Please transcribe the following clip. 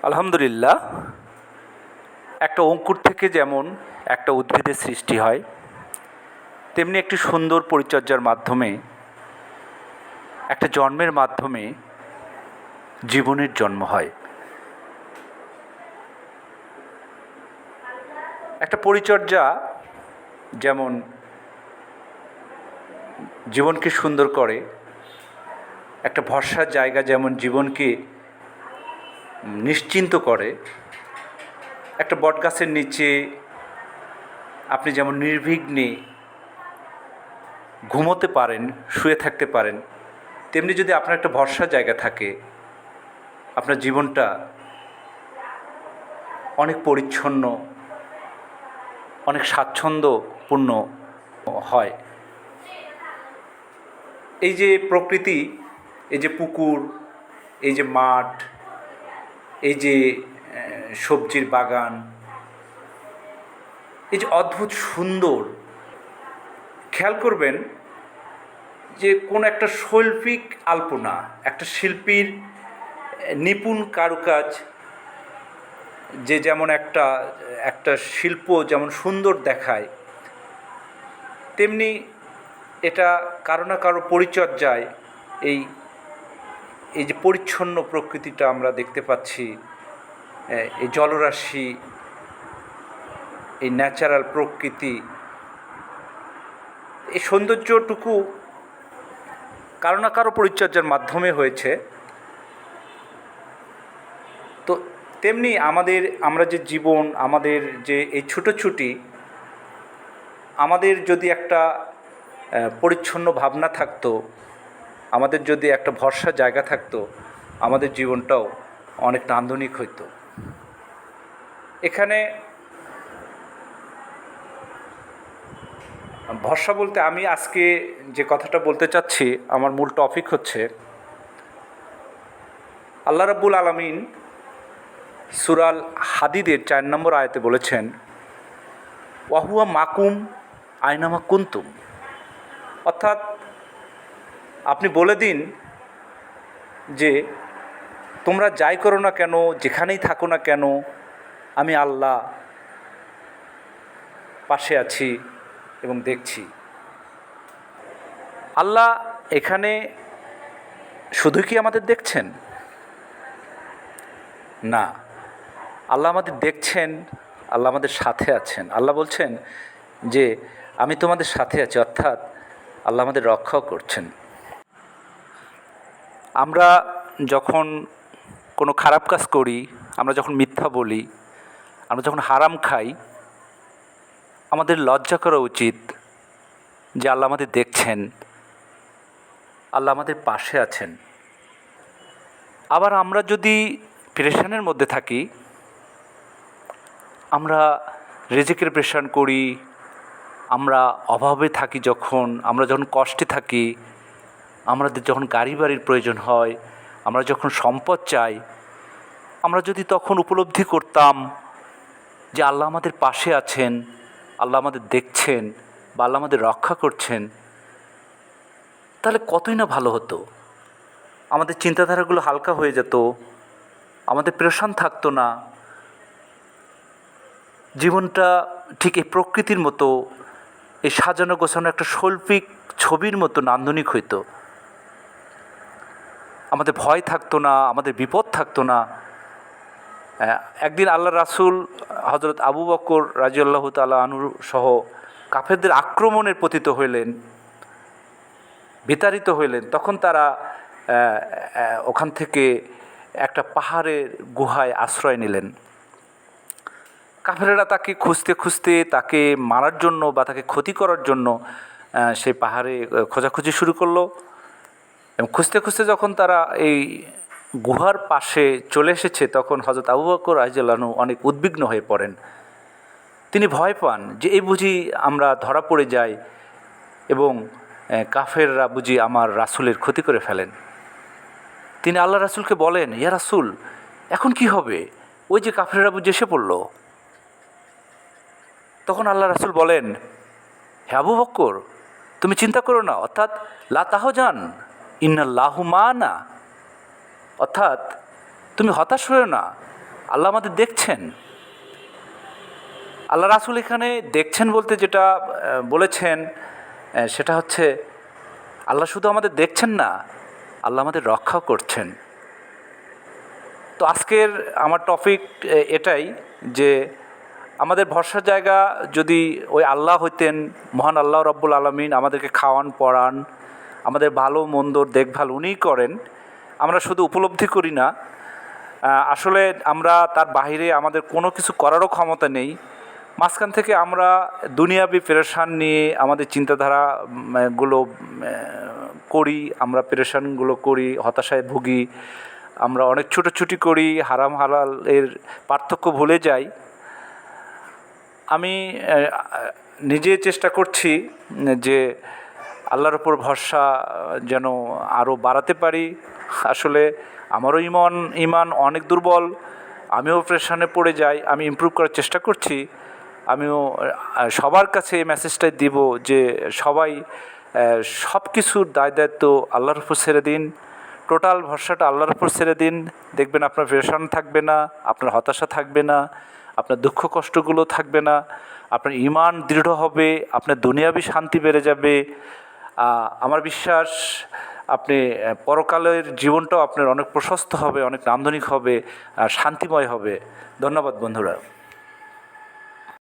আলহামদুলিল্লাহ। একটা অঙ্কুর থেকে যেমন একটা উদ্ভিদের সৃষ্টি হয়, তেমনি একটি সুন্দর পরিচর্যার মাধ্যমে, একটা জন্মের মাধ্যমে জীবনের জন্ম হয়। একটা পরিচর্যা যেমন জীবনকে সুন্দর করে, একটা ভরসার জায়গা যেমন জীবনকে নিশ্চিন্ত করে, একটা বটগাছের নিচে আপনি যেমন নির্বিঘ্নে ঘুমোতে পারেন, শুয়ে থাকতে পারেন, তেমনি যদি আপনার একটা ভরসার জায়গা থাকে, আপনার জীবনটা অনেক পরিচ্ছন্ন, অনেক স্বাচ্ছন্দ্যপূর্ণ হয়। এই যে প্রকৃতি, এই যে পুকুর, এই যে মাঠ, এই যে সবজির বাগান, এই যে অদ্ভুত সুন্দর, খেয়াল করবেন যে কোন একটা শৈল্পিক আলপনা, একটা শিল্পীর নিপুণ কারুকাজ, যে যেমন একটা একটা শিল্প যেমন সুন্দর দেখায়, তেমনি এটা কারো না কারো পরিচর্যায় এই এই যে পরিচ্ছন্ন প্রকৃতিটা আমরা দেখতে পাচ্ছি, এই জলরাশি, এই ন্যাচারাল প্রকৃতি, এই সৌন্দর্যটুকু কারো না কারো পরিচর্যার মাধ্যমে হয়েছে। তো তেমনি আমরা যে জীবন, আমাদের যে এই ছুটোছুটি, আমাদের যদি একটা পরিচ্ছন্ন ভাবনা থাকতো, আমাদের যদি একটা ভরসার জায়গা থাকতো, আমাদের জীবনটাও অনেক নান্দনিক হইতো। এখানে ভরসা বলতে আমি আজকে যে কথাটা বলতে চাচ্ছি, আমার মূল টপিক হচ্ছে আল্লাহ রাব্বুল আলামিন সূরা হাদিদের 4 নম্বর আয়াতে বলেছেন, ওয়াহুয়া মাকুম আইনামা কুনতুম। অর্থাৎ আপনি বলে দিন যে তোমরা যাই করো না কেন, যেখানেই থাকো না কেন, আমি আল্লাহ পাশে আছি এবং দেখছি। আল্লাহ এখানে শুধু কি আমাদের দেখছেন? না, আল্লাহ আমাদের দেখছেন, আল্লাহ আমাদের সাথে আছেন। আল্লাহ বলছেন যে আমি তোমাদের সাথে আছি, অর্থাৎ আল্লাহ আমাদের রক্ষাও করছেন। আমরা যখন কোনো খারাপ কাজ করি, আমরা যখন মিথ্যা বলি, আমরা যখন হারাম খাই, আমাদের লজ্জা করা উচিত যে আল্লাহ আমাদের দেখছেন, আল্লাহ আমাদের পাশে আছেন। আবার আমরা যদি পেরেশানের মধ্যে থাকি, আমরা রিজিকের পেরেশান করি, আমরা অভাবে থাকি, আমরা যখন কষ্টে থাকি, আমাদের যখন গাড়ি বাড়ির প্রয়োজন হয়, আমরা যখন সম্পদ চাই, আমরা যদি তখন উপলব্ধি করতাম যে আল্লাহ আমাদের পাশে আছেন, আল্লাহ আমাদের দেখছেন বা আল্লাহ আমাদের রক্ষা করছেন, তাহলে কতই না ভালো হতো। আমাদের চিন্তাধারাগুলো হালকা হয়ে যেত, আমাদের পেরেশান থাকতো না, জীবনটা ঠিক এই প্রকৃতির মতো, এই সাজানো গোছানো একটা শৈল্পিক ছবির মতো নান্দনিক হইতো। আমাদের ভয় থাকতো না, আমাদের বিপদ থাকতো না। একদিন আল্লাহ রাসূল হযরত আবু বকর রাদিয়াল্লাহু তাআলা আনহু সহ কাফেরদের আক্রমণের পতিত হইলেন, বিতাড়িত হইলেন। তখন তারা ওখান থেকে একটা পাহাড়ের গুহায় আশ্রয় নিলেন। কাফেরেরা তাকে খুঁজতে খুঁজতে, তাকে মারার জন্য বা তাকে ক্ষতি করার জন্য সেই পাহাড়ে খোঁজাখুঁজি শুরু করলো। এবং খুঁজতে খুঁজতে যখন তারা এই গুহার পাশে চলে এসেছে, তখন হযরত আবু বকর রাদিয়াল্লাহু আনহু অনেক উদ্বিগ্ন হয়ে পড়েন। তিনি ভয় পান যে এই বুঝি আমরা ধরা পড়ে যাই এবং কাফেররা বুঝি আমার রাসূলের ক্ষতি করে ফেলেন। তিনি আল্লাহ রাসূলকে বলেন, ইয়া রাসূল, এখন কি হবে? ওই যে কাফেররা বুঝি এসে পড়ল। তখন আল্লাহ রাসূল বলেন, হে আবু বকর, তুমি চিন্তা করো না, অর্থাৎ লা তাহজান ইন্নাল্লাহু মা'ানা, অর্থাৎ তুমি হতাশ হও না, আল্লাহ আমাদের দেখছেন। আল্লাহ রাসূল এখানে দেখছেন বলতে যেটা বলেছেন সেটা হচ্ছে আল্লাহ শুধু আমাদের দেখছেন না, আল্লাহ আমাদের রক্ষাও করছেন। তো আজকের আমার টপিক এটাই যে আমাদের ভরসার জায়গা যদি ওই আল্লাহ হইতেন, মহান আল্লাহ রব্বুল আলামিন আমাদেরকে খাওয়ান পড়ান, আমাদের ভালো মন্দর দেখভাল উনিই করেন, আমরা শুধু উপলব্ধি করি না, আসলে আমরা তার বাহিরে আমাদের কোনো কিছু করারও ক্ষমতা নেই। মাঝখান থেকে আমরা দুনিয়াবি পেরেশান নিয়ে আমাদের চিন্তাধারা গুলো করি, আমরা পেরেশানগুলো করি, হতাশায় ভুগি, আমরা অনেক ছুটোছুটি করি, হারাম হালাল এর পার্থক্য ভুলে যাই। আমি নিজে চেষ্টা করছি যে আল্লাহর ওপর ভরসা যেন আরও বাড়াতে পারি। আসলে আমারও ইমান অনেক দুর্বল, আমিও প্রেশানে পড়ে যাই, আমি ইমপ্রুভ করার চেষ্টা করছি। আমিও সবার কাছে এই মেসেজটাই দিব যে সবাই সব কিছুর দায় দায়িত্ব আল্লাহর উপর ছেড়ে দিন, টোটাল ভরসাটা আল্লাহর উপর ছেড়ে দিন। দেখবেন আপনার প্রেশান থাকবে না, আপনার হতাশা থাকবে না, আপনার দুঃখ কষ্টগুলো থাকবে না, আপনার ঈমান দৃঢ় হবে, আপনার দুনিয়াবি শান্তি বেড়ে যাবে। আমার বিশ্বাস আপনি পরকালের জীবনটাও আপনার অনেক প্রশস্ত হবে, অনেক নান্দনিক হবে, শান্তিময় হবে। ধন্যবাদ বন্ধুরা।